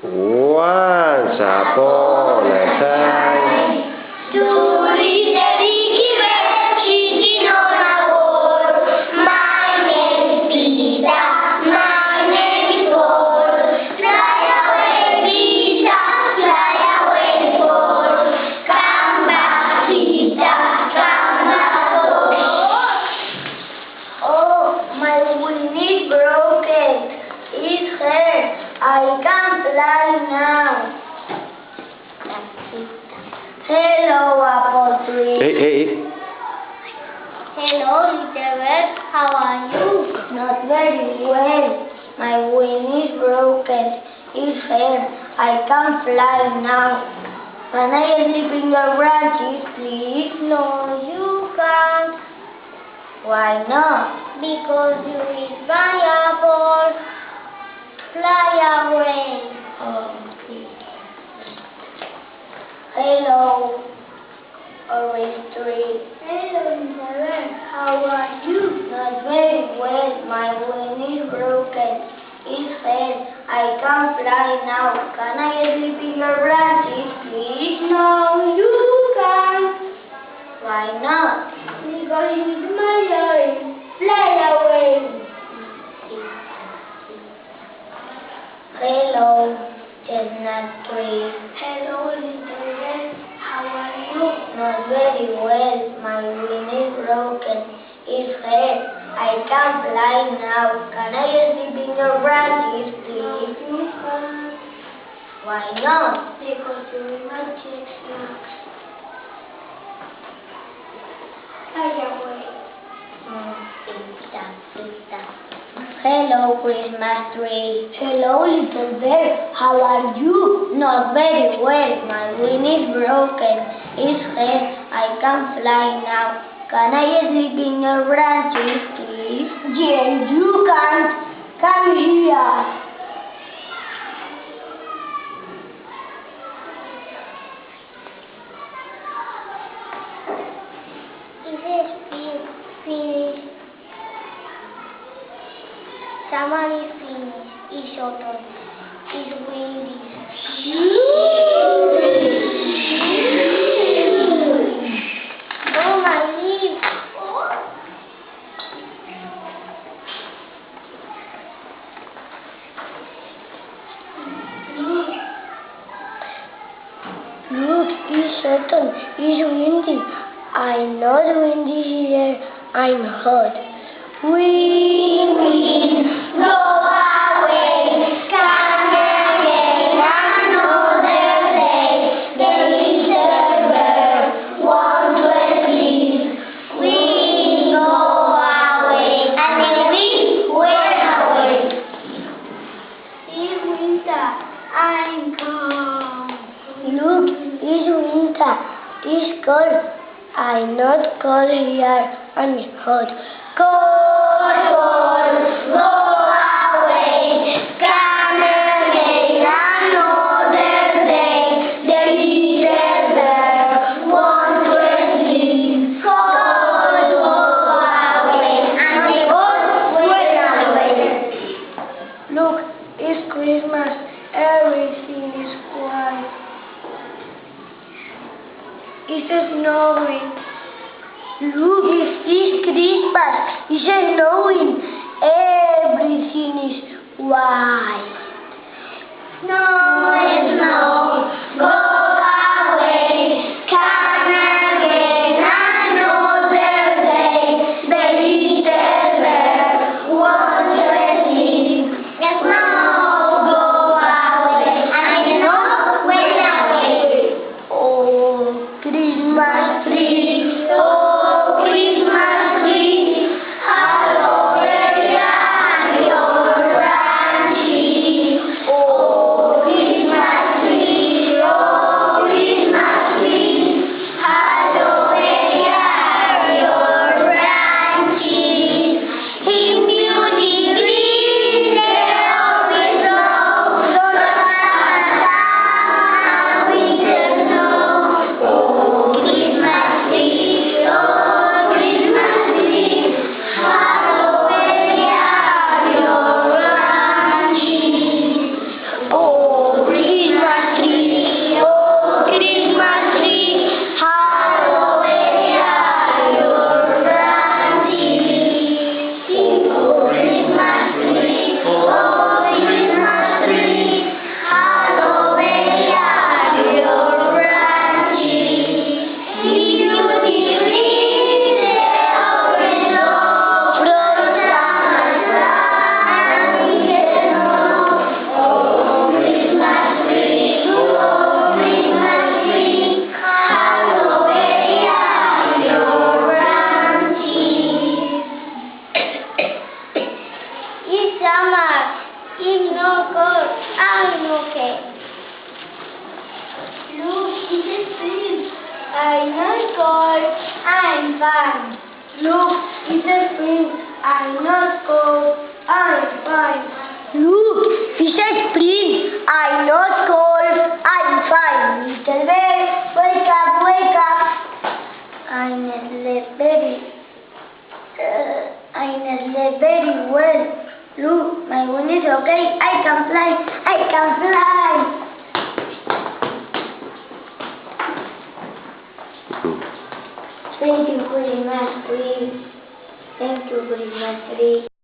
Once upon a time, two little chicken on a board. My name is Peter, my name is Paul. Fly away, Peter, fly away, Paul. Come back, Peter, come back, Paul. Oh, my wing is broken. It's hurt. I can't fly now. Hello, apple tree. Hey. Hello, little bird. How are you? Not very well. My wing is broken. It's hurt. I can't fly now. Can I sleep in your branches, please? No, you can't. Why not? Because you eat my apple. Fly away. Okay. Hello, orange tree. Hello, Mother. How are you? Not very well. My wing is broken. It's hurt. I can't fly now. Can I sleep in your branches, please? No, you can't. Why not? Because it's my life. Fly away. Hello, chestnut tree. Hello, little bird. How are you? Not very well. My wing is broken. It's hurt. I can't fly now. Can I sleep in your branches, please? You can't. Why not? Because you're my chestnut. Fly away. Hello, Christmas tree. Hello, little bird. How are you? Not very well. My wing is broken. It's hurt. I can't fly now. Can I sleep in your branches, please? Yes, you can. Come here. Is it finished? Summer is finished. It's autumn. It's windy. Oh, my leaves. Look, it's autumn. It's windy. I'm not windy here. I'm hot. Wind, go away, come again another day. The little bird wants to sleep. Wind, go away, and the wind went away. It's winter, I'm cold. Look, it's winter, it's cold. I'm not cold here, I'm hot. Cold, go away, come again another day. The little bird wants to sleep. Cold, go away, and the cold went away. Look, it's Christmas, everything is white. It's snowing. Look, it's Christmas. It's snowing. Everything is white. Snow, go away. Come again another day. The little bird wants to sleep. The snow, go away, and the snow went away. Oh, Christmas tree. Oh, Christmas tree. Hello, your branches. Oh, I'm not cold, I'm fine. Look, it's a spring. I'm not cold, I'm fine. Look, it's a spring. I'm not cold, I'm fine. Little bird, wake up, wake up. I'm sleep very well. Look, my wing is okay. I can fly. I can fly. Thank you very much, Tree. Thank you very much, Tree.